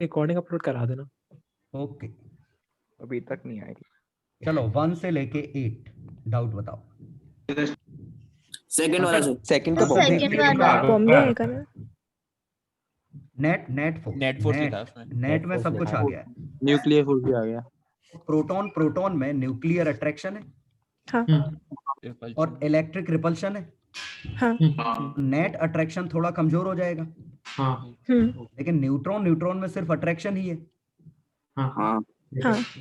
Recording upload करा देना। Okay अभी तक नहीं आई। चलो 1 से लेके 8 डाउट बताओ। सेकंड वाला सर। सेकंड का आंसर देख सेकंड लिया वाला तुमने? बॉम्बे आएगा ना। नेट फोर्स लिखा है उसमें। नेट में सब कुछ आ गया है। न्यूक्लियर फोर्स भी आ गया। प्रोटॉन में न्यूक्लियर अट्रैक्शन है हाँ और इलेक्ट्रिक रिपल्शन है। हाँ नेट अट्रैक्शन थोड़ा कमजोर हो जाएगा, लेकिन न्यूट्रॉन में सिर्फ अट्रैक्शन ही है। हाँ हाँ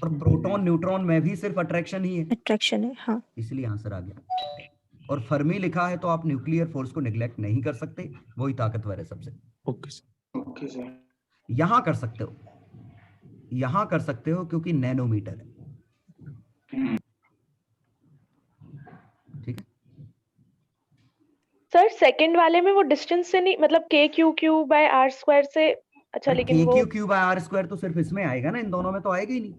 और प्रोटॉन न्यूट्रॉन में भी सिर्फ अट्रैक्शन ही है, अट्रैक्शन है। हाँ इसलिए आंसर आ गया। और फर्मी लिखा है तो आप न्यूक्लियर फोर्स को निग्लेक्ट नहीं कर सकते, वही ताकतवर है सबसे। Okay sir. यहां कर सकते हो, यहां कर सकते हो क्योंकि नैनोमीटर है। ठीक है सर सेकंड वाले में वो डिस्टेंस से नहीं, मतलब k q q by r square से। अच्छा लेकिन वो क्यू बाय आर स्क्वायर तो सिर्फ इसमें आएगा ना, इन दोनों में तो आएगा ही नहीं।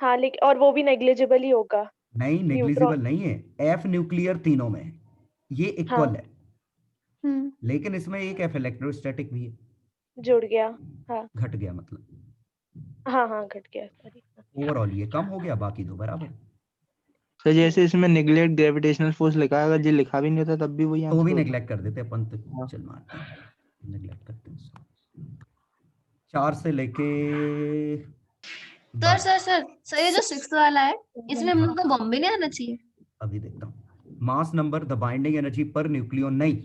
हाँ लेकिन और वो भी नेग्लिजिबल ही होगा। नहीं नेग्लिजिबल नहीं है, एफ न्यूक्लियर तीनों में है, ये इक्वल है। लेकिन इसमें एक एफ इलेक्ट्रोस्टैटिक भी है, जुड़ गया। हाँ घट गया मतलब। हाँ घट गया सॉरी। ओवरऑल ये कम हो गया, बाकी दो बराबर। तो जैसे इसमें नेग्लेक्ट ग्रेविटेशनल फोर्स लिखा है, अगर ये लिखा भी नहीं होता तब भी वही तो भी आंसर नेग्लेक्ट कर देते अपन तो, चल मारते हैं नेग्लेक्ट करते हैं। 4 से लेके सर ये जो 6th वाला है, इसमें हम लोग को बॉम्बे नहीं आना चाहिए। अभी देखता हूँ। Mass number the binding energy पर न्यूक्लियन, नहीं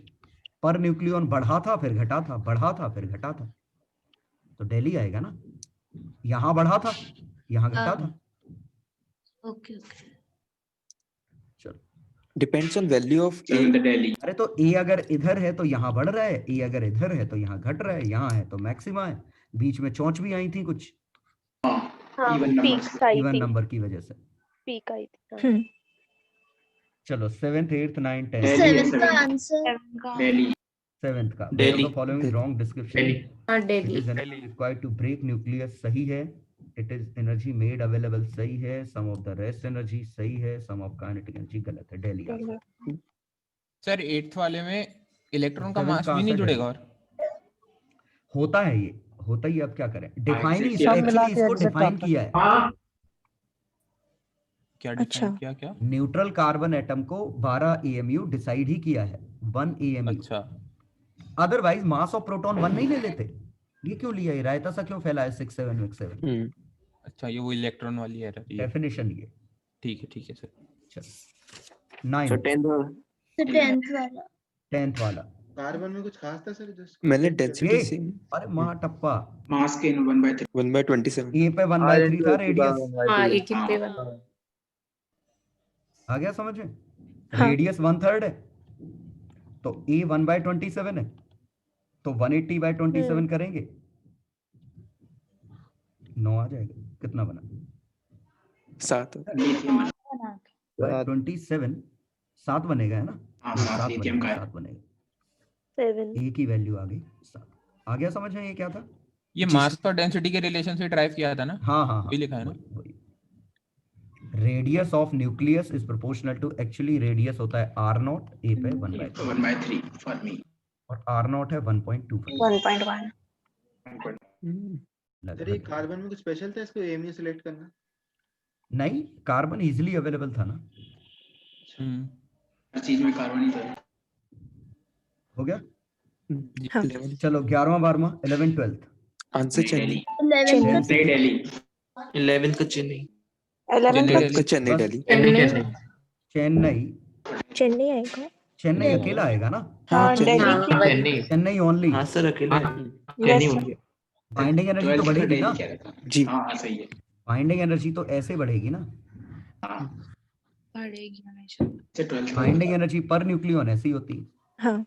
पर न्यूक्लियन बढ़ा था फिर घटा था, बढ़ा था फिर घटा था, तो दिल्ली आएगा ना। यहाँ बढ़ा था यहाँ घटा था। ओके चलो depends on value of Delhi. अरे तो ए अगर इधर है तो यहाँ बढ़ रहा है, ए अगर इधर है तो यहाँ घट रहा है, यहाँ है तो मैक्सिमा है। बीच में चोंच भी आई थी कुछ हाँ Even पीक आई इवन थी, नंबर की वजह से। पीक आई थी। हाँ। चलो 7th 8th 9th 10th। Delhi 7th का आंसर दिल्ली 7th का Delhi. Following is wrong description. हाँ it Delhi. Is energy required to break nucleus, सही है। It is energy made available, सही है। Some of the rest energy, सही है। सम ऑफ काइनेटिक एनर्जी, गलत है। दिल्ली आंसर। सर 8th वाले में इलेक्ट्रॉन का 7th मास का भी नहीं आंसर जुड़ेगा। है। और होता है ये, होता ही, अब क्या करें। डिफाइन ही सब एक्चुअली इसको डिफाइन किया है। क्या अच्छा। डिफाइन क्या न्यूट्रल कार्बन एटम को 12 AMU डिसाइड ही किया है, 1 AMU। अच्छा अदरवाइज मास ऑफ प्रोटॉन 1 नहीं ले लेते। ये क्यों लिया है, रायता सा क्यों फैला है 6 7 7? अच्छा, ये वो इलेक्ट्रॉन वाली एरर है। डेफिनेशन ये। ठीक है सर। चलो 9 So 10th वाला 10th वाला। कार्बन में कुछ खास था सर? जस्ट मैंने डेंसिटी से अरे मां टप्पा, मास के 1/3 1/27 ए पे 1/3 था रेडियस। हाँ एक ही पे आ गया समझ में? हाँ। रेडियस 1/3 है तो ए 1/27 है, तो 180/27 करेंगे 9 आ जाएगा। कितना बना? 7 27 7 बनेगा, है ना? हाँ, 7 7 लिथियम का है। 7 बनेगा। 7 ए की वैल्यू आ गई 7। आ गया समझ में? ये क्या था? ये मास और डेंसिटी के रिलेशन से ड्राइव किया था ना। हाँ हाँ वही लिखा है ना। Radius of nucleus is proportional to, actually radius होता है r0, ए पे 1/3 1/3 फॉर मी और r0 है 1.25। 1.1। सर ये कार्बन में कुछ स्पेशल था इसको एमयू सिलेक्ट करना? नहीं, कार्बन इजीली अवेलेबल था ना। हर चीज में कार्बन ही था। हो गया। हाँ। चलो 11वां 12वां 11th 12th। Answer Chennai. 11th नहीं दिल्ली 11th का चेन्नई। 11th का चेन्नई दिल्ली। चेन्नई चेन्नई आएगा। चेन्नई अकेला आएगा ना? हाँ चेन्नई। चेन्नई ओनली। हाँ सर अकेले Yes, चेन्नई sir. होंगे। बाइंडिंग एनर्जी तो 12th बढ़ेगी दिल्ली ना? कह रहा था। जी हाँ सही है। बाइंडिंग एनर्जी तो ऐसे बढ़ेगी ना। हाँ बढ़ेगी हमेशा। से 12th बाइंडिंग एनर्जी पर न्यूक्लियन ऐसी होती है। हाँ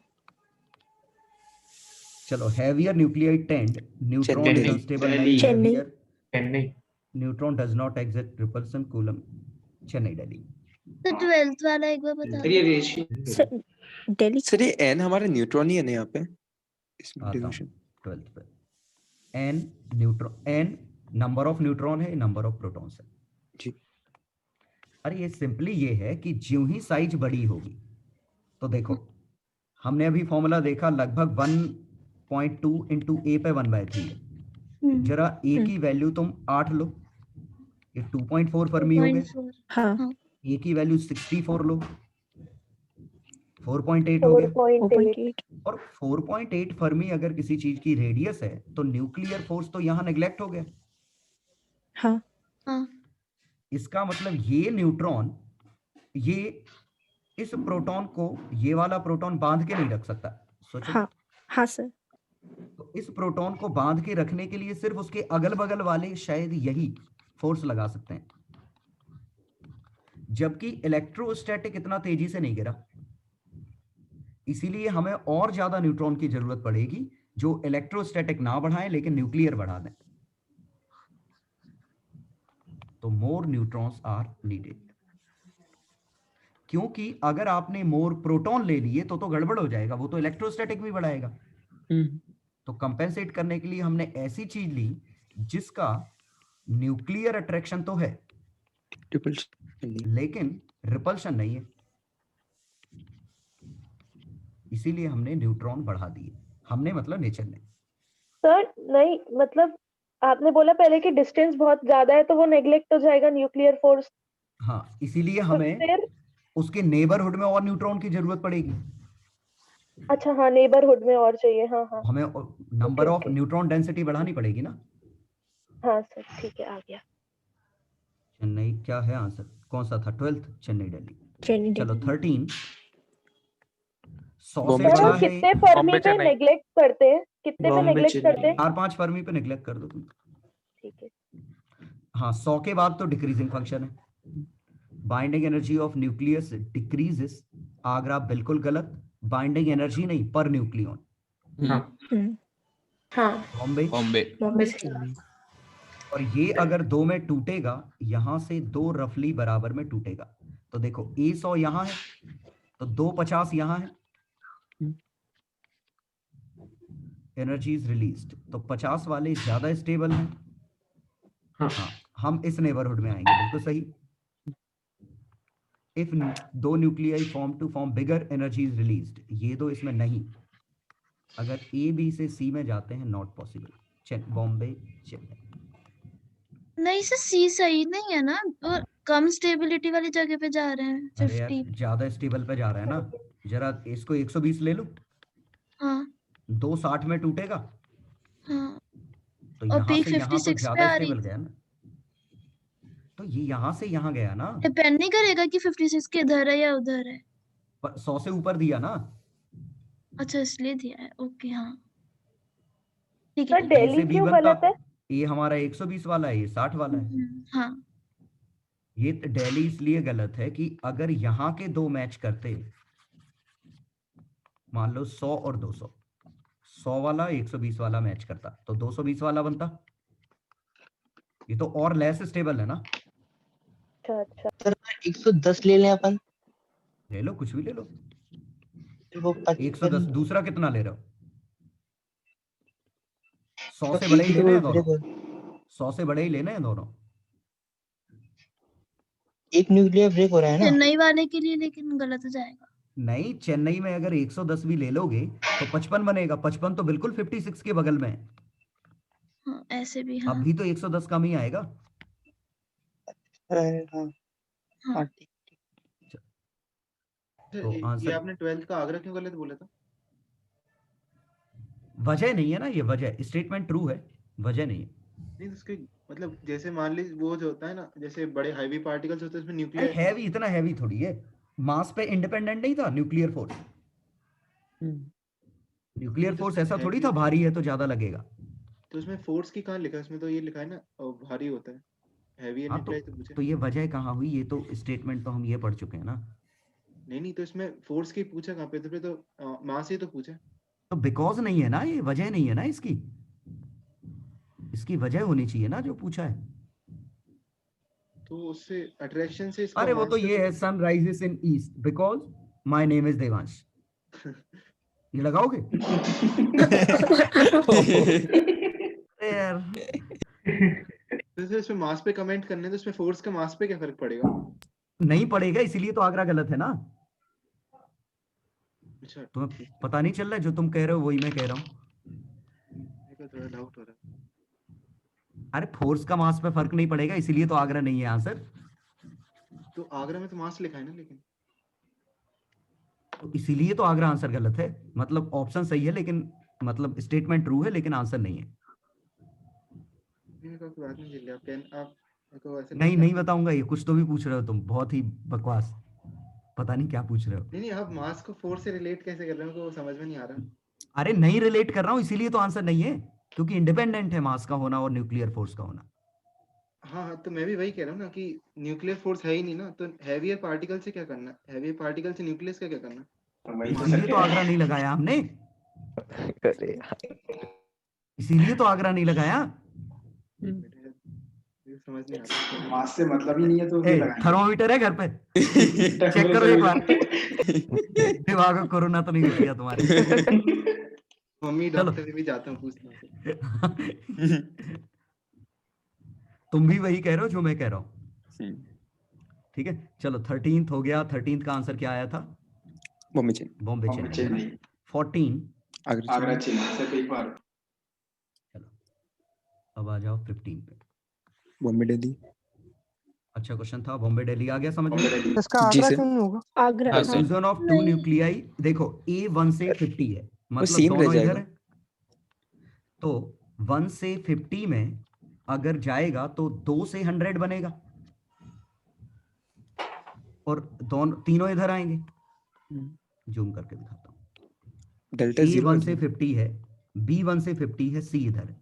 चलो heavier nuclide tend, neutron is Chennai. Unstable, Delhi. Chennai. Chennai. Neutron does not exit repulsion coulomb. Chennai Delhi. तो 12th वाला एक बार बता सर ये रेशियो सर दिल्ली। सर ये एन हमारा न्यूट्रॉन ही है ना यहाँ पे इसमें आता हूँ डिवीजन। 12th पे। N neutron, N number of neutron है, नंबर ऑफ प्रोटॉन्स है। जी अरे ये सिंपली ये है कि ज्यों ही साइज बड़ी होगी तो देखो हमने अभी फॉर्मूला देखा, लगभग 1.2 इंटू ए पे 1/3 है। जरा ए की वैल्यू तुम 8 लो, ये 2.4 फर्मी हो गए। 2.4 हाँ ए की वैल्यू 64 लो, 4.8 हो गया। 4.8 4.8 और 4.8 फर्मी अगर किसी चीज की रेडियस है तो न्यूक्लियर फोर्स तो यहाँ नेग्लेक्ट हो गया। हाँ हाँ इसका मतलब ये न्यूट्रॉन ये इस प्रोटॉन को ये वाला प्रोटॉन बांध के नहीं रख सकता। सोचो, हाँ हाँ सर तो इस प्रोटॉन को बांध के रखने के लिए सिर्फ उसके अगल बगल वाले शायद यही फोर्स लगा सकते हैं, जबकि इलेक्ट्रोस्टैटिक इतना तेजी से नहीं गिरा। इसीलिए हमें और ज्यादा न्यूट्रॉन की जरूरत पड़ेगी जो इलेक्ट्रोस्टैटिक ना बढ़ाएं लेकिन न्यूक्लियर बढ़ा दें। तो मोर न्यूट्रॉन्स आर नीडेड, क्योंकि अगर आपने मोर प्रोटॉन ले लिए तो गड़बड़ हो जाएगा, वो तो इलेक्ट्रोस्टैटिक भी बढ़ाएगा। तो कंपेंसेट करने के लिए हमने ऐसी चीज ली जिसका न्यूक्लियर अट्रैक्शन तो है लेकिन रिपल्शन नहीं है, इसीलिए हमने न्यूट्रॉन बढ़ा दिए। हमने मतलब नेचर ने। सर नहीं, मतलब आपने बोला पहले कि डिस्टेंस बहुत ज्यादा है तो वो नेग्लेक्ट हो जाएगा न्यूक्लियर फोर्स, हाँ, इसीलिए तो हमें फिर उसके नेबरहुड में और न्यूट्रॉन की जरूरत पड़ेगी। अच्छा हाँ, नेबरहुड में और चाहिए। हाँ हाँ हमें number of okay. Neutron density बढ़ानी पड़ेगी ना। हाँ सर ठीक है, आ गया। चेन्नई क्या है आंसर, कौन सा था? 12th चेन्नई दिल्ली। चेन्नई चलो दिल्ली 13 100 से बॉम्बे सर बड़ा वो है। कितने फर्मी बॉम्बे पे चेन्नई। नेग्लेक्ट करते हैं, कितने पे बॉम्बे नेग्लेक्ट करते हैं? 4-5 फर्मी पे नेग्लेक्ट कर दो तुम। ठीक है। हाँ, 100 के बाद तो डिक्रीजिंग फंक्शन है। Binding energy of nucleus decreases. Agra बिल्कुल गलत, बाइंडिंग एनर्जी नहीं पर न्यूक्लियन। हाँ बॉम्बे। बॉम्बे। बॉम्बे और ये अगर 2 में टूटेगा, यहां से 2 रफली बराबर में टूटेगा। तो देखो ए 100 यहां है तो 250 यहां है, एनर्जी इज रिलीज्ड, तो 50 वाले ज्यादा स्टेबल हैं। हाँ। हाँ, हम इस नेबरहुड में आएंगे, बिल्कुल सही। If 2 nuclei form to form bigger, energy is released, ये दो इसमें नहीं। अगर ए बी से सी में जाते हैं, नॉट पॉसिबल। बॉम्बे चेन्नई। नहीं सर, सी सही नहीं है ना, और कम स्टेबिलिटी वाली जगह पे जा रहे हैं। अरे यार 50। ज्यादा स्टेबल पे जा रहा है ना। जरा इसको 120 ले लो, हाँ 260 में टूटेगा, हाँ, तो और यहाँ पीक से यहाँ तो 56 पे ज्यादा आ रही स्टेबल गया ना। तो ये यहाँ से यहाँ गया ना, डिपेंड नहीं करेगा कि 56 के इधर है या उधर है। 100 से ऊपर दिया ना। अच्छा इसलिए दिया है, ओके हाँ ठीक सर है। ए दिल्ली से बी क्यों बनता, गलत है? ये हमारा 120 वाला है, ये 60 वाला है। हाँ ये दिल्ली इसलिए गलत है कि अगर यहाँ के 2 मैच करते, मान लो 100 और 200, 100 वाला 120 वाला मैच करता तो 220 वाला बनता। ये तो और लेस स्टेबल है ना। अच्छा अच्छा। सर 110 ले लें अपन, ले लो, कुछ भी ले लो। वो 110 दूसरा कितना ले रहे हो? 100 से एक बड़े ही ही तो लेने हैं ब्रेक दोनों, हो, 100 से बड़े ही लेने हैं दोनों। एक न्यूक्लियर ब्रेक हो रहा है ना। चेन्नई वाले के लिए लेकिन गलत हो जाएगा। नहीं, चेन्नई में अगर 110 भी ले लोगे तो 55 बनेगा। 55 तो बिल्कुल 56 के बगल में है। हाँ ऐसे भी हाँ। अब भी तो 110 कम ही आएगा। हाँ हाँ। हाँ ठीक। तो ये आंसर आपने 12th का आगरा क्यों गलत बोला था? वजह नहीं है ना, ये वजह स्टेटमेंट ट्रू है, वजह नहीं है। नहीं तो उसके मतलब जैसे मान ली वो जो होता है ना, जैसे बड़े हैवी पार्टिकल्स होते हैं उसमें अरे न्यूक्लियर हैवी, इतना हैवी थोड़ी है, मास पे इंडिपेंडेंट नहीं था न्यूक्लियर फोर्स। न्यूक्लियर फोर्स ऐसा थोड़ी था भारी है तो ज्यादा लगेगा। तो उसमें फोर्स की कहाँ लिखा है? उसमें तो ये लिखा है ना भारी होता है, हैवी एंड हाँ, न्यूक्लियर तो पूछे। तो ये वजह कहाँ हुई? ये तो स्टेटमेंट तो हम ये पढ़ चुके हैं ना। नहीं तो इसमें फोर्स की पूछा कहाँ पे? तो मास ही तो पूछा। तो बिकॉज नहीं है ना, ये वजह नहीं है ना इसकी। इसकी वजह होनी चाहिए ना जो पूछा है। तो उससे अट्रैक्शन से इसका अरे वो mass तो से ये है, sun rises in east because my name is Devansh. ये लगाओगे? अरे यार, तो इसमें मास पे कमेंट करने, तो इसमें फोर्स का मास पे क्या फर्क पड़ेगा? नहीं पड़ेगा, इसीलिए तो आगरा गलत है ना। अच्छा तुम्हें पता नहीं चल रहा है, जो तुम कह रहे हो वही मैं कह रहा हूँ। मेरे को थोड़ा डाउट हो रहा है। अरे फोर्स का मास पे फर्क नहीं पड़ेगा, इसीलिए तो आगरा नहीं है आंसर। तो आगरा में तो मास लिखा है ना, लेकिन तो इसीलिए तो आगरा आंसर गलत है। मतलब ऑप्शन सही है लेकिन मतलब स्टेटमेंट ट्रू है लेकिन आंसर नहीं है। मैंने कहा कोई बात नहीं जिले, आप को ऐसे नहीं नहीं बताऊंगा, ये कुछ तो भी पूछ रहे हो तुम, बहुत ही बकवास, पता नहीं क्या पूछ रहे हो। नहीं आप मास को फोर्स से रिलेट कैसे कर रहे हो, को समझ में नहीं आ रहा। अरे नहीं रिलेट कर रहा हूँ, इसीलिए तो आंसर नहीं है, क्योंकि इंडिपेंडेंट है मास का होना और न्यूक्लियर फोर्स का होना। हाँ तो मैं भी वही कह रहा हूँ ना कि न्यूक्लियर फोर्स है ही नहीं ना, तो हैवियर पार्टिकल से क्या करना, हैवियर पार्टिकल से न्यूक्लियस का क्या करना। इसीलिए तो आगरा नहीं लगाया हमने, इसीलिए तो आगरा नहीं लगाया। समझ नहीं आ रहा। मास से मतलब ही नहीं है तो क्यों लगाएंगे? थर्मोमीटर है घर पे, चेक करो एक बार। दिमाग में कोरोना तो नहीं घुस गया तुम्हारे। मम्मी चलो। डॉक्टर से भी जाता हूँ पूछता हूँ। तुम भी वही कह रहे हो जो मैं कह रहा हूँ, ठीक है। चलो 13th हो गया। 13th का आंसर क्या आया था? बॉम्बे चेन्नई। बॉम्बे बॉम्बे चेन्नई। चेन्नई 14। आगरा चेन्नई सिर्फ एक बार। चलो अब आ जाओ 15 पे। बॉम्बे दिल्ली। अच्छा क्वेश्चन था, बॉम्बे दिल्ली आ गया समझ में? इसका जी आगरा सर। क्यों नहीं होगा? आगरा हाँ, हाँ। सर। फ्यूजन ऑफ टू नहीं। न्यूक्लियाई, देखो A 1 से 50 है, मतलब same रह दोनों इधर जाएगा। है। तो 1 से 50 में अगर जाएगा तो 2 से 100 बनेगा, और दोनों तीनों इधर आएंगे। जूम करके दिखाता हूँ। डेल्टा A 0 1 से 50 है, B 1 से 50 है, C इधर है,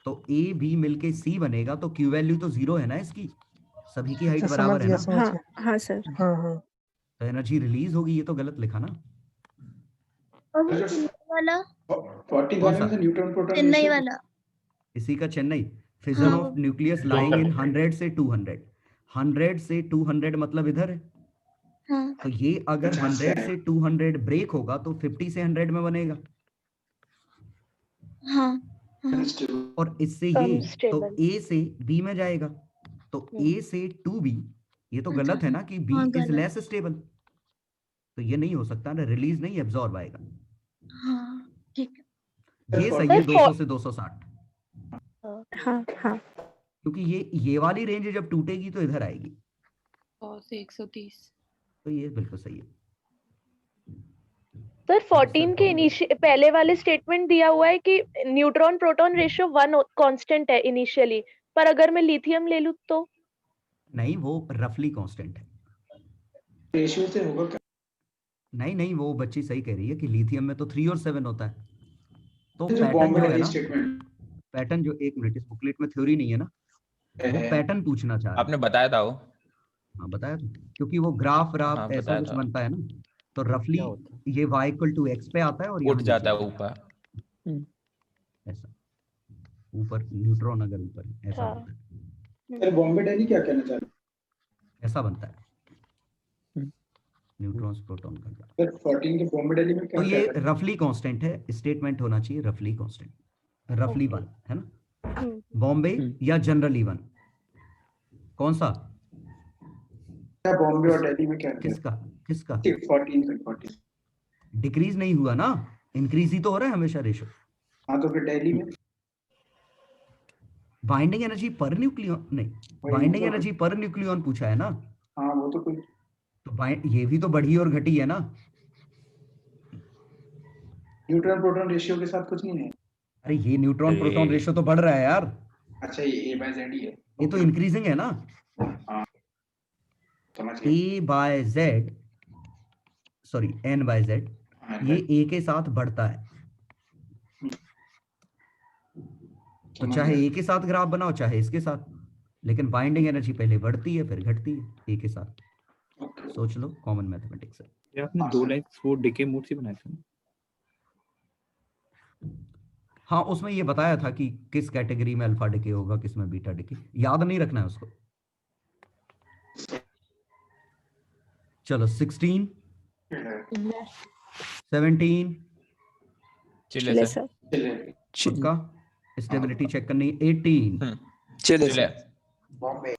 तो A B मिलके C बनेगा, तो Q वैल्यू तो 0 है ना इसकी, सभी की हाइट अच्छा, बराबर समझ है गया ना, समझ हाँ गया। हाँ सर। हाँ हाँ। तो एनर्जी रिलीज होगी, ये तो गलत लिखा ना। और वो चेन्नई वाला 40 कौन वाले में सा? तो न्यूट्रॉन प्रोटॉन चेन्नई रेशियो वाला इसी का चेन्नई। फिजन हाँ ऑफ न्यूक्लियस लाइंग इन 100 से 200, 100 से 200 मतलब इधर है, हाँ तो ये अगर 50 100 से 200 ब्रेक होगा तो 50 से 100 में बनेगा, हाँ हाँ और इससे ये तो Unstable. A से B में जाएगा, तो A से 2B, ये तो अच्छा, गलत है ना कि B हाँ, इज गलत। लेस स्टेबल, तो ये नहीं हो सकता ना, रिलीज नहीं एब्जॉर्ब आएगा। हाँ ठीक है। ये सही है 200 से 260, हाँ हाँ। क्योंकि ये वाली रेंज जब टूटेगी तो इधर आएगी, 100 से 130। तो ये बिल्कुल सही है। सर 14 के पहले वाले स्टेटमेंट दिया हुआ है कि न्यूट्रॉन प्रोटॉन रेशियो 1 कांस्टेंट है इनिशियली, पर अगर मैं लिथियम ले लूं तो नहीं, वो रफली कांस्टेंट है। रेशियो से होगा क्या? नहीं नहीं, वो बच्ची सही कह रही है कि लिथियम में तो 3 और 7 होता है, तो जो पैटर्न बॉम्बे जो है दिल्ली ना, स्टेटमेंट पैटर्न जो, एक मिनट, इस बुकलेट में थ्योरी नहीं है ना, वो पैटर्न पूछना चाह रहा है। आपने बताया था वो। हाँ बताया था, क्योंकि वो ग्राफ हाँ, ऐसा बताया कुछ था। बनता है ना, तो रफली ये y = x पे आता है और उठ यहाँ जाता है नीचे ऊपर। ऐसा, ऊपर न्यूट्रॉन अगर ऊपर है, ऐसा हाँ। बनता है, सर बॉम्बे दिल्ली क्या कहना चाह रहे ऐसा बनता है न्यूट्रॉन्स प्रोटॉन का ग्राफ। हैं? सर 14 के बॉम्बे दिल्ली में क्या तो ये कहना रफली कांस्टेंट है, स्टेटमेंट होना चाहिए रफली कांस्टेंट, रफली 1 है ना। बॉम्बे या जनरली 1, कौन सा? है? बॉम्बे और दिल्ली में क्या कहते किसका किसका? हैं? 14 से 40। डिक्रीज नहीं हुआ ना, इंक्रीज ही तो हो रहा है हमेशा रेशो। हाँ तो फिर दिल्ली में बाइंडिंग एनर्जी पर न्यूक्लियन नहीं, वही बाइंडिंग मतलब- एनर्जी पर न्यूक्लियन पूछा है ना, हाँ वो तो कोई तो ये भी तो बढ़ी और घटी है ना। न्यूट्रॉन प्रोटॉन रेशियो के साथ कुछ नहीं है। अरे ये न्यूट्रॉन प्रोटॉन रेशो तो बढ़ रहा है यार, अच्छा ये A/Z ही है। ये तो इंक्रीजिंग है ना। हाँ समझ गया। A/Z, सॉरी N/Z, हाँ, ये A के साथ बढ़ता है, तो समझ चाहे गया। A के साथ ग्राफ बनाओ चाहे इसके साथ, लेकिन बाइंडिंग एनर्जी पहले बढ़ती है फिर घटती है A के साथ। ओके। सोच लो, कॉमन मैथमेटिक्स है। ये आपने हाँ, 2 सर। लाइन्स वो डिके मोड से बनाए थे ना? हाँ उसमें ये बताया था कि किस कैटेगरी में अल्फा डिके होगा, किस में बीटा डिके, याद नहीं रखना है उसको। चलो 16, 17 चिल्ले चले सर। सर। खुद का स्टेबिलिटी चेक करनी, 18 चले चिल्ले। सर। बॉम्बे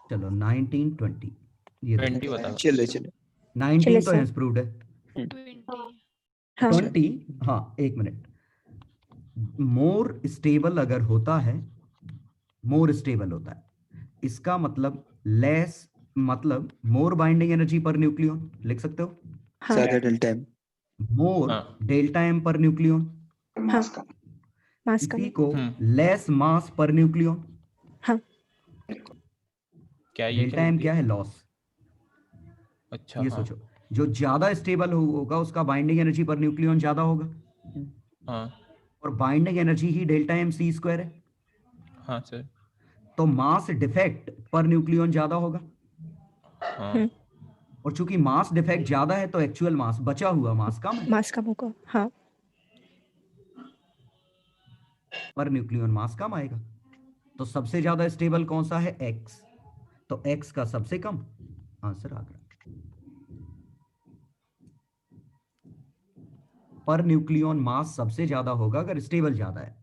चलो 19 20 ये 20 बताओ। चले चले 19 चलिए तो सर। हेंस प्रूव्ड है। 20 हाँ 20 हाँ एक मिनट, मोर स्टेबल अगर होता है, मोर स्टेबल होता है, इसका मतलब लेस, मतलब मोर बाइंडिंग एनर्जी पर न्यूक्लियन लिख सकते हो, हाँ ज्यादा डेल्टा एम। मोर हाँ। डेल्टा एम पर न्यूक्लियन, मास का मास का इसी को लेस मास पर न्यूक्लियन। हाँ क्या ये डेल्टा क्या एम लिख क्या दिया? है? लॉस। अच्छा ये हाँ सोचो, जो ज्यादा स्टेबल होगा उसका बाइंडिंग एनर्जी पर न्यूक्लियन ज्यादा होगा, हाँ और बाइंडिंग एनर्जी ही डेल्टा एम सी स्क्वायर है, हाँ सर तो मास डिफेक्ट पर न्यूक्लियन ज्यादा होगा, हाँ और चूंकि मास डिफेक्ट ज्यादा है तो एक्चुअल मास, बचा हुआ मास कम है, मास कम होगा। हाँ पर न्यूक्लियन मास कम आएगा। तो सबसे ज्यादा स्टेबल कौन सा है? एक्स, तो एक्स का सबसे कम, आंसर आ गया। पर न्यूक्लियन मास सबसे ज्यादा होगा अगर स्टेबल ज्यादा है।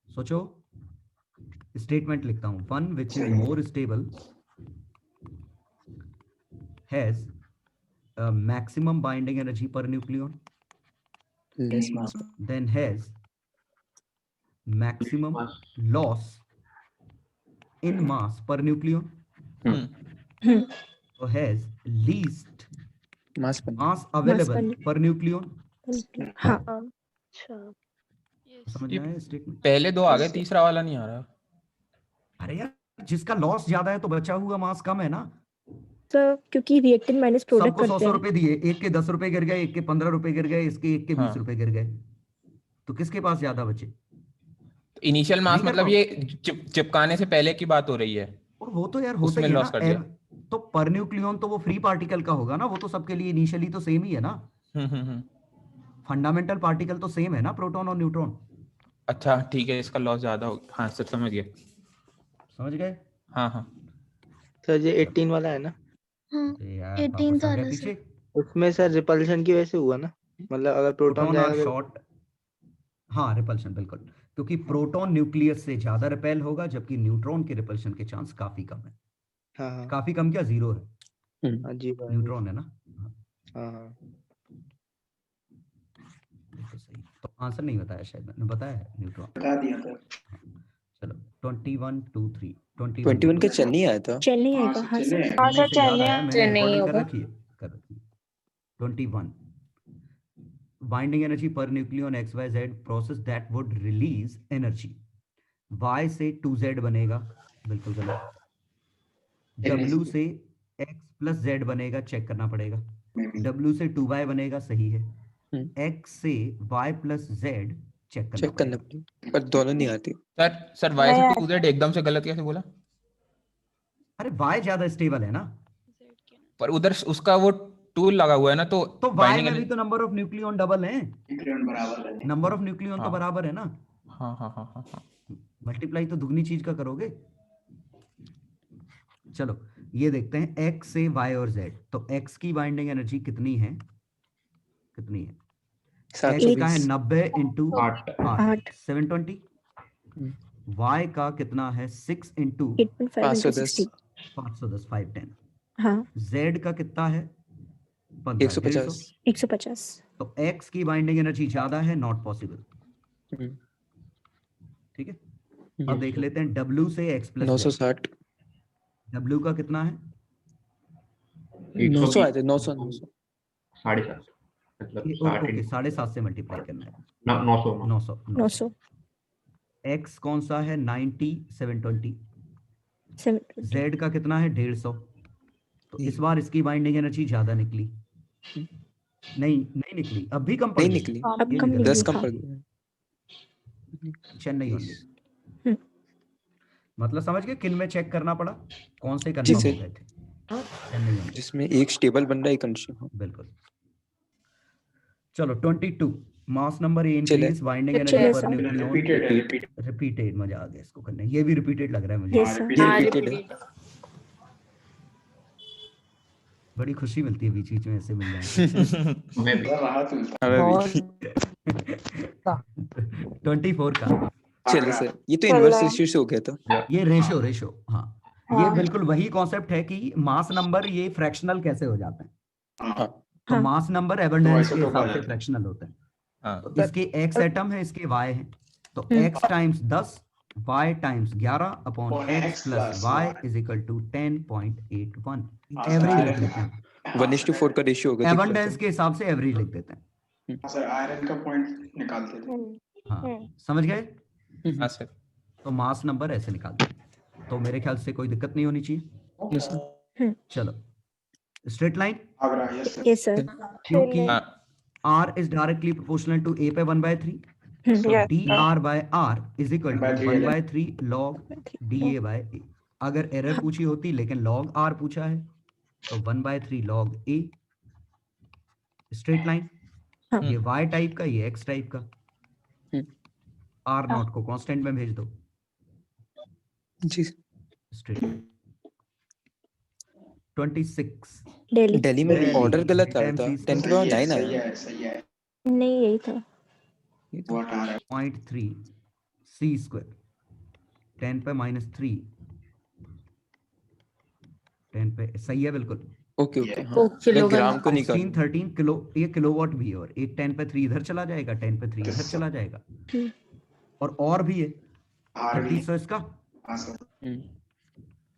सोचो, स्टेटमेंट लिखता हूं, one which is more stable has maximum binding energy पर nucleon less mass. then has maximum loss in mass per nucleon, so has least मास पर mass available per- per nucleon। हाँ अच्छा Yes. समझ में आया स्टेटमेंट? पहले दो आ गए, तीसरा वाला नहीं आ रहा। अरे यार, जिसका लॉस ज्यादा है तो बचा हुआ मास कम है ना। सर, क्योंकि रिएक्टेंट माइनस प्रोडक्ट सबको 100 करते 100 हैं। रुपए दिए, एक के 10 रुपए गिर गए, एक के 15 रुपए गिर गए, इसके एक के 20 हाँ। रुपए गिर गए, तो किसके पास ज्यादा बचे? इनिशियल मास नहीं कर मतलब पाओ। ये चिपकाने से पहले की बात हो रही है। और वो तो यार होता उसमें ही है लॉस ना, कर दिया। तो पर न्यूक्लियन तो वो फ्री पार्टिकल का होगा ना, वो तो सबके लिए इनिशियली तो सेम ही है ना, हम्म। फंडामेंटल पार्टिकल तो सेम है ना, प्रोटॉन और न्यूट्रॉन। अच्छा ठीक है, इसका लॉस ज्यादा हो। हाँ सर समझ गया। समझ गए? हाँ हाँ सर ये 18 वाला है ना, हाँ अरे यार 18 वापस आ गए वाला पीछे। सर। उसमें सर रिपल्शन की वजह से हुआ ना, मतलब अगर प्रोटॉन प्रोटॉन और जाएगा तो शॉर्ट, हाँ रिपल्शन बिल्कुल, क्योंकि प्रोटॉन न्यूक्लियस से ज्यादा रिपेल होगा, जबकि न्यूट्रॉन के रिपल्शन के चांस काफी कम है। हाँ हाँ काफी कम क्या, जीरो है, हाँ जी बराबर। न्यूट्रॉन है ना। हाँ हाँ बिल्कुल सही। तो आंसर नहीं बताया, शायद मैंने बताया है न्यूट्रॉन। बता दिया था। चलो 21 2 3 21 का चेन्नई आया था। चेल नहीं हाँ आएगा। सर, हाँ चेन्नई सर। है। हाँ सर, से याद आया, मैंने चेन्नई रिकॉर्डिंग कर होगा। रखी है, कर रखी है। 21 बाइंडिंग एनर्जी पर nucleon XYZ process that would release energy, Y से 2Z बनेगा, बिल्कुल गलत। W से X प्लस Z बनेगा, चेक करना पड़ेगा। W से 2Y बनेगा, सही है। X से Y प्लस Z चेक करना चेक करना पड़ेगा। पड़ेगा, पर दोनों नहीं आती। सर वाई से 2Z एकदम से गलत कैसे बोला? अरे Y ज्यादा स्टेबल है ना, Z के ना। पर उधर उसका वो टूल लगा हुआ है ना, तो तो Y बाइंडिंग में भी तो नंबर ऑफ न्यूक्लियन डबल है, न्यूक्लियन बराबर है। नंबर ऑफ न्यूक्लियन तो हाँ। बराबर है ना, हाँ हाँ हाँ हाँ हाँ मल्टीप्लाई तो दुगनी चीज का करोगे। चलो ये देखते हैं, X से Y और Z, तो X की बाइंडिंग एनर्जी कितनी है, कितनी है? X का है 90 इंटू 8 720, Y का कितना है 6 इंटू 8.5 into 60। 510 510, हाँ Z का कितना है 15 150। 150। तो X की बाइंडिंग एनर्जी ज्यादा है, नॉट पॉसिबल। ठीक है, अब देख लेते हैं W से X प्लस 960। W का कितना है? 900 आए थे, 900 900। 7.5 मतलब ओके 7.5 से मल्टीप्लाई करना है, 900 900 900 X कौन सा है 90 720, 720। Z का कितना है 150, तो इस बार इसकी बाइंडिंग एनर्जी ज्यादा निकली, नहीं निकली, अब भी कम पड़ नहीं गई। निकली, अब ये कम भी 10 निकली। कम हाँ पड़ गए। चेन्नई ओनली। हम्म। मतलब समझ गए किन में चेक करना पड़ा, कौन से जी कंफर्म सर। हो गए थे? चेन्नई ओनली, जिसमें एक स्टेबल बन रहा है, एक अनस्टेबल। बिल्कुल। चलो 22 मास नंबर ए चले। इंक्रीज बाइंडिंग चले एनर्जी पर सर। न्यूक्लियन रिपीटेड है, रिपीटेड। रिपीटेड, मजा आ गया इसको करने, ये भी रिपीटेड लग रहा है मुझे। Yes sir. ये हाँ रिपीटेड है। repeated। बड़ी खुशी मिलती है बीच बीच में ऐसे मिल जाए। हमें भी। राहत मिलता हमें भी। 24 का, चलो सर, ये तो इनवर्स रेशियो से हो गया था। ये रेशो हाँ, ये हाँ। बिल्कुल वही कॉन्सेप्ट है कि मास नंबर ये फ्रैक्शनल कैसे हो जाते हैं। हाँ तो हाँ। मास नंबर एबंडेंस के isotope आ हिसाब से जाते हैं। फ्रैक्शनल होते हैं। हाँ तो इसके x एटम है, इसके y है, तो हम्म। x times 10 y times 11 upon और x x plus plus y y is equal to 10.81। हाँ, एवरेज sir, लिख iron- लेते हैं, हाँ, 1:4 का रेशियो होगा, दिख रहा एबंडेंस था। के हिसाब से एवरेज लिख देते हैं। हाँ, सर आयरन का पॉइंट निकालते थे। हाँ, हम्म। समझ गए। हाँ सर। तो मास नंबर ऐसे निकालते हैं, तो मेरे ख्याल से कोई दिक्कत नहीं होनी चाहिए। Yes, sir. चलो straight line, Agra, yes sir। Yes, sir. क्योंकि हाँ r is directly proportional to a पे 1/3, so Yes, dr by r is equal to 1/3 1/3 log da by a। अगर एरर पूछी होती लेकिन log r पूछा है तो 1/3 log a। स्ट्रेट लाइन, हाँ। ये y टाइप का, ये x टाइप का। हम्म। r नॉट को कांस्टेंट में भेज दो। जी स्ट्रेट लाइन 26 Delhi. दिल्ली में Delhi, ऑर्डर गलत आ टाइम रहा था, सी 10 के सही पावर है, 9 सही आया। है, सही है। नहीं, यही था। ये तो- What आ रहा है? 0.3 c स्क्वायर 10 पे -3 10 पे, सही है बिल्कुल। Okay okay, Yeah. हाँ मैं किलोग्राम। ग्राम को 16 निकाल 13 किलो, ये किलोवाट भी है, और एक 10 पे 3 इधर चला जाएगा, 10 पे 3 इधर Yes, चला जाएगा, हम्म। और भी है आर भी 3600 इसका, हाँ सर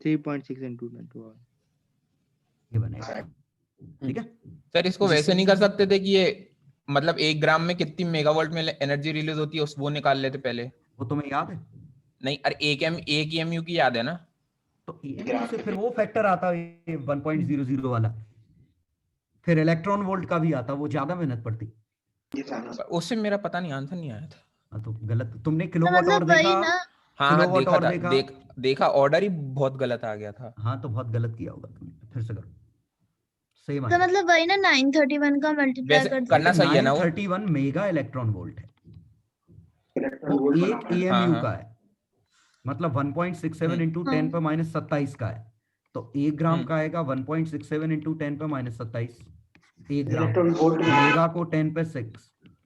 3.6 into 10 to ये बनेगा। ठीक है, सर, इसको जी वैसे सर। नहीं कर सकते थे कि ये मतलब 1 ग्राम में कितनी मेगावाट में एनर्जी रिलीज होती है, उस वो निकाल लेते पहले। वो तुम्हें याद है। नहीं, अरे एक EMU की याद है ना। तो EMU से फिर वो फैक्टर आता है 1.00 वाला, फिर इलेक्ट्रॉन वोल्ट का भी आता, वो ज्यादा मेहनत पड़ती। ये ज्यादा उससे मेरा पता नहीं, आंसर नहीं आया था। हाँ, तो गलत, तुमने तो किलोवाट और मतलब वही देखा, ना। हाँ किलोवाट देखा और था, देखा। देखा ऑर्डर ही बहुत गलत आ गया था। हाँ, तो बहुत गलत किया होगा तुमने, फिर से करो, सेम तो आएगा। मतलब वही ना 931 का मल्टीप्लाई वैसे कर करना दो। सही है ना वो। 931 मेगा इलेक्ट्रॉन वोल्ट है, इलेक्ट्रॉन वो वोल्ट एक बना है। AMU हाँ। का है, मतलब 1.67 इंटू हाँ। 10 पे -27 का है, तो 1 ग्राम का आएगा 1.67 इंटू 10 पे -27, 1 ग्राम। इलेक्ट्रॉन वोल्ट मेगा को 10 पे 6,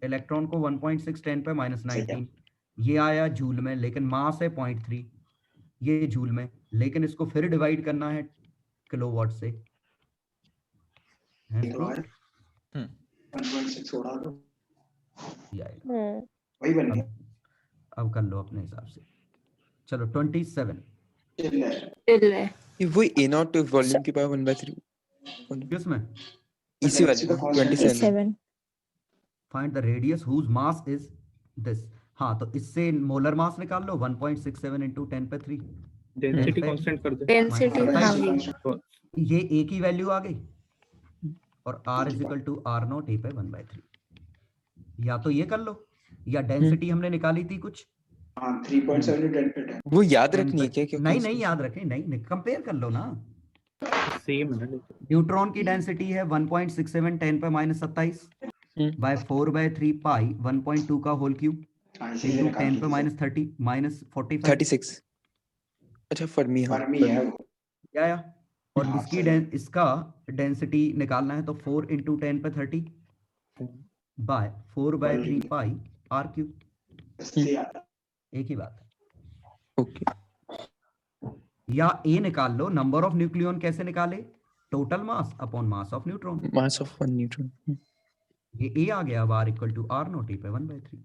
इलेक्ट्रॉन को 1.6 10 पे -19, ये आया जूल में, लेकिन मास है 0.3, ये जूल में, लेकिन इसको फिर डिवाइड करना है किलोवाट से, है तो है 1.6 उड़ा दो, ये आएगा। वही बन गया। अब कर लो अपने हिसाब से। चलो 27 चिल्ल है। ये वही A0 वॉल्यूम की पावर 1/3 किसमें, इसी वाले तो constant 27 7. Find the radius whose mass is this. हाँ, तो इससे मोलर मास निकाल लो, 1.67 इंटू 10 पे 3, डेंसिटी कांस्टेंट कर दे। Density, हाँ जी। ये एक ही वैल्यू आ गई, और r is equal to r not a पे 1/3। या तो ये कर लो, या डेंसिटी हमने निकाली थी कुछ, हाँ 3.7 to 10 पे 10। वो याद 10 रखनी है पे- क्या? क्योंकि नहीं इसको- नहीं याद रखें, नहीं कंपेयर कर लो ना। सेम है ना। न्यूट्रॉन की डेंसिटी है 1.67 10 पे -27 बाय 4/3 पाई 1.2 का होल क्यूब इंटू 10 पे -30 -45 36। अच्छा फर्मी, हाँ फर्मी है वो। क्या आया, और हाँ, इसकी सही। इसका डेंसिटी निकालना है तो 4 इंटू 10 पे 30 बाय 4/3 पाई r क्यूब, इससे आता एक ही बात है। ओके। या a निकाल लो, नंबर ऑफ न्यूक्लियन कैसे निकाले, total mass upon mass of neutron, mass of 1 neutron. ये a आ गया, अब r equal to r not a पे 1/3,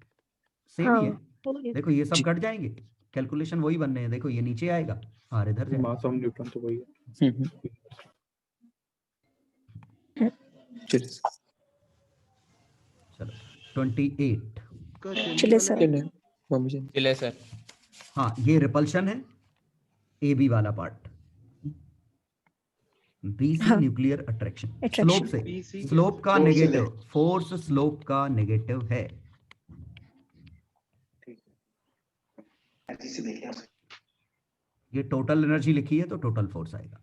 सेम ही है। हाँ। देखो ये सब जी। कट जाएंगे, कैलकुलेशन वही बनने हैं, देखो ये नीचे आएगा, r इधर जाएगा। मास ऑफ न्यूट्रॉन तो वही है। चलिए चलो 28। चलिए सर। चलिए मम्मी जी। चले सर। हाँ, ये रिपल्शन है, AB वाला पार्ट, BC हाँ। Nuclear attraction, Attraction. स्लोप से, BC स्लोप का Force से नेगेटिव, फोर्स स्लोप का नेगेटिव है। ऐसे से देखिए ये टोटल एनर्जी लिखी है तो टोटल फोर्स आएगा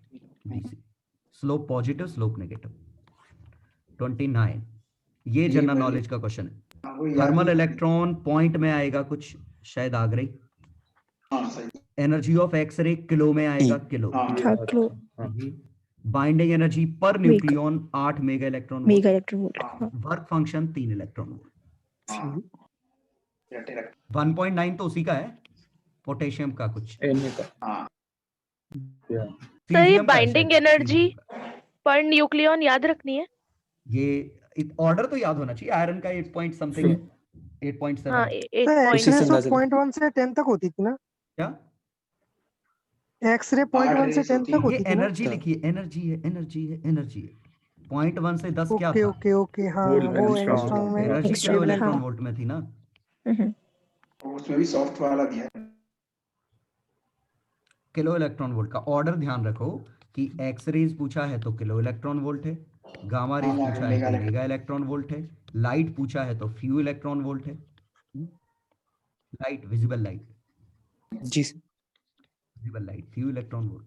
BC, slope positive slope negative. 29, ये जनरल value- नॉलेज का क्वेश्चन है, हाँ, वो याद थर्मल नहीं- इलेक्ट्रॉन पॉइंट में आएगा कुछ, शायद आ गई। हाँ सही। एनर्जी ऑफ एक्सरे किलो में आएगा, किलो। हाँ हाँ, किलो बाइंडिंग एनर्जी पर nucleon 8 mega electron volt, mega electron volt. हाँ। Work function 3 electron volt. हाँ रटे रख 1.9 तो उसी का है, पोटेशियम का कुछ। एन का हाँ तो ये Cesium का है बाइंडिंग शायद, एनर्जी cesium का। पर न्यूक्लियन याद रखनी है। ये ऑर्डर तो याद होना चाहिए। आयरन का 8 पॉइंट समथिंग है, 8.7 हाँ है। 8 उसी से पॉइंट। अंदाजा लगा। 0.1 से 10 तक होती थी ना, क्या एक्सरे 0.1 से 10 तक ये होती थी ना। एनर्जी लिखिए, एनर्जी है, एनर्जी है, एनर्जी है। 0.1 से 10 क्या ओके था? ओके ओके, हाँ वो एंगस्ट्रॉम में एनर्जी किलो Angstrom में, इलेक्ट्रॉन हाँ। वोल्ट में थी ना। उसमें भी सॉफ्ट वाला दिया है। किलो इलेक्ट्रॉन वोल्ट का ऑर्डर ध्यान रखो कि एक्स रेज पूछा है तो किलो इलेक्ट्रॉन वोल्ट है, गामा रेज हाँ, पूछा है तो मेगा इलेक्ट्रॉन वोल्ट है, लाइट पूछा है तो फ्यू इलेक्ट्रॉन वोल्ट है। लाइट, विजिबल लाइट, जी sir. Visible light, few electron volt.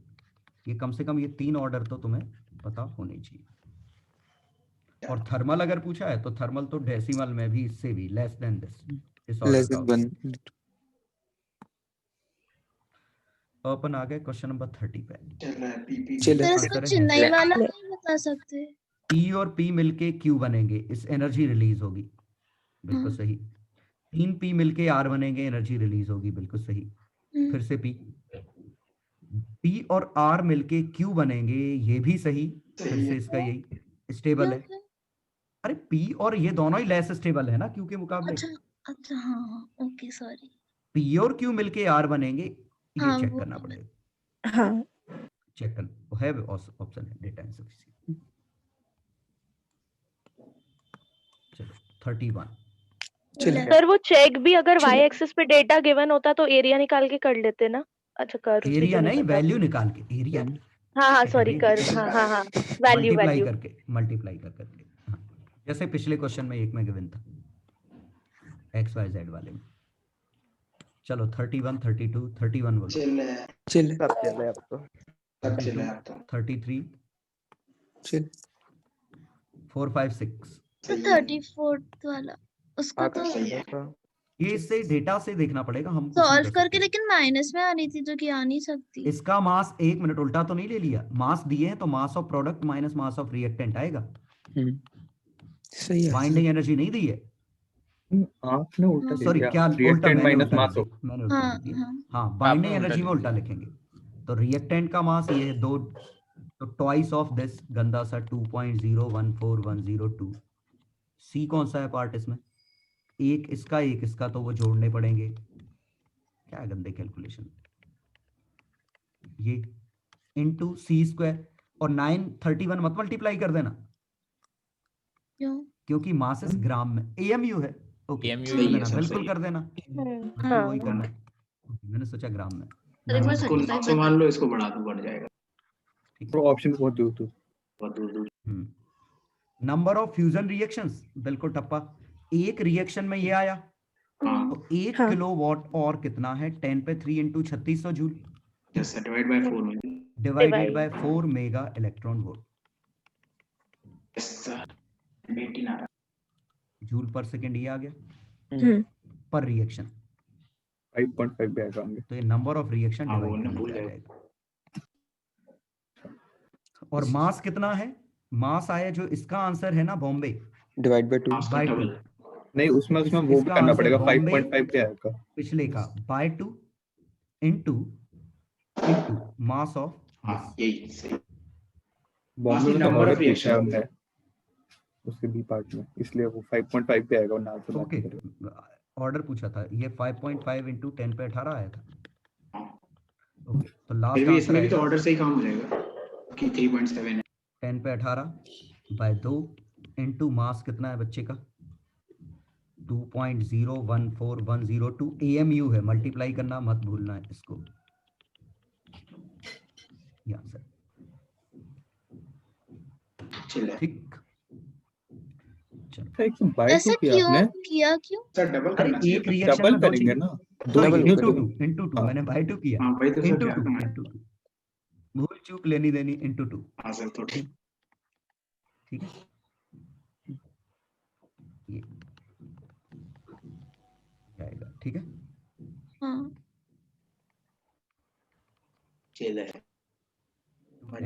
ये कम से कम ये 3 ऑर्डर तो तुम्हें पता होने चाहिए। और थर्मल अगर पूछा है तो थर्मल तो डेसिमल में भी इससे भी लेस देन दिस, इस ऑर्डर लेस का देन होता है। 1। अपन आ गए क्वेश्चन नंबर 30 पे। चले सर इसको आंसर है चेन्नई है। वाला नहीं बता सकते? P और P मिलके Q बनेंगे, इस एनर्जी रिलीज होगी, बिल्कुल हाँ। सही। 3 P मिलके R बनेंगे, एनर्जी रिलीज होगी, बिल्कुल सही। फिर से P और R मिलके Q बनेंगे, ये भी सही। फिर से इसका यही स्टेबल है। क्यों? अरे P और ये दोनों ही लेस स्टेबल है ना Q के मुकाबले। अच्छा अच्छा, हाँ हाँ, ओके सॉरी। P और Q मिलके R बनेंगे, ये हाँ, चेक वो करना भी पड़ेगा। हाँ चेक करना वो है, ऑप्शन है डेटा इनसफिशिएंट। चलो 31। चले सर वो चेक भी अगर वाई चलो। एक्सिस पे डेटा गिवन होता तो एरिया निकाल के कर लेते ना। अच्छा कर्व भी एरिया तो नहीं, पता। वैल्यू निकाल के, एरिया हाँ हाँ सॉरी कर्व, हाँ हाँ हाँ वैल्यू मल्टीप्लाई वैल्यू। करके, मल्टीप्लाई कर करके। हाँ। जैसे पिछले क्वेश्चन में एक में गिवन था एक्स वाई जेड वाले में। चलो 31, 32, 31 बोलो। चले सब चले अब तो। 32, 33, चले 4, 5, 6। तो 34th वाला उसको तो ये इससे डेटा से देखना पड़ेगा, हम कुछ नहीं सॉल्व कर करके, सकते। लेकिन माइनस में आ रही थी जो कि आ नहीं सकती। इसका मास, 1 मिनट, उल्टा तो नहीं ले लिया। मास दिए हैं तो mass of product minus mass of reactant आएगा। सही है। बाइंडिंग एनर्जी नहीं दी है, आपने उल्टा दे सॉरी दिया। क्या उल्टा, रिएक्टेंट मैंने माइनस उल्टा मास लिख दिया, मैंने उल्टा हाँ लिख दिया। हाँ हाँ, बाइंडिंग आपने एनर्जी में उल्टा उल्टा लिखेंगे। तो रिएक्टेंट का मास ये है 2, तो ट्वाइस ऑफ दिस गंदा सा 2.014102। सी कौन सा है पार्ट इसमें? एक इसका, तो वो जोड़ने पड़ेंगे। क्या गंदे कैलकुलेशन। ये इनटू सी स्क्वायर, और 931 मत मल्टीप्लाई कर देना क्यों? क्योंकि मास इस ग्राम में एएमयू है। ओके AMU कर ही देना, है, बिल्कुल कर देना, बिल्कुल हाँ वही करना है। मैंने सोचा ग्राम में। इसको 900 मान लो, इसको बढ़ा दो, बढ़ जाएगा। ठीक तो ऑप्शन बहुत दूर दूर। बहुत दूर दूर। नंबर ऑफ फ्यूजन रिएक्शंस, बिल्कुल टप्पा। एक रिएक्शन में ये आया तो 1 हाँ। किलोवाट और कितना है? 10 पे 3 into 3600 joule, yes sir, divide by 4 में। Divided by 4 mega electron volt. Yes sir, 18 आ रहा जूल पर सेकेंड ये आ गया पर रिएक्शन। 5.5 भी आएगा होंगे। तो ये नंबर ऑफ रिएक्शन हाँ, वो डिवाइड ना करने भूल पे आ गए। जाएगा। और मास कितना है? मास आया जो इसका आंसर है ना बॉम्बे, डिवाइड बाय 2 बाय 2। नहीं, उसमें वो भी इसका करना आंसर पड़ेगा। बॉम्बे 5.5 भी आएगा। पिछले का बाय 2 इंटू मास ऑफ हाँ, यही सही। बॉम्बे में तो नंबर ऑर्डर ऑफ पूछा है रिएक्शन। हमने उसके बी पार्ट में, इसलिए वो 5.5 पे आएगा और ना तो ओके, ऑर्डर पूछा था ये 5.5 इंटू 10 पे 18 आया था। ओके, तो लास्ट फिर भी आंसर इसमें भी तो आएगा ऑर्डर से ही काम हो जाएगा कि 3.7 है। 10 पे 18 बाय 2 इंटू मास कितना है बच्चे का? 2.014102 AMU है। मल्टीप्लाई करना मत भूलना है इसको। ये आंसर ठीक। ऐसा क्यों किया? क्यों सर डबल अरे करना चाहिए। एक रिएक्शन में दो करेंगे चीजें। ना, सॉरी, डबल इंटू टू मैंने बाय 2 किया। हाँ, वही तो सर इंटू क्या 2 करना है। इंटू 2 भूल चूक लेनी देनी इंटू 2। हाँ सर, तो ठीक। ठीक है, ये जाएगा। ठीक है, हाँ। चले 10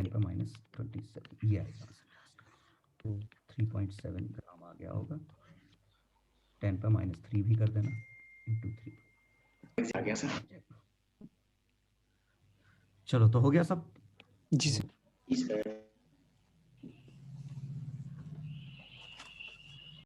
पे माइनस 27 ये आएगा। 3.7 ग्राम आ गया होगा। 10 पे माइनस 3 भी कर देना इंटू 3 आ गया सर। चलो तो हो गया सब। जी सर।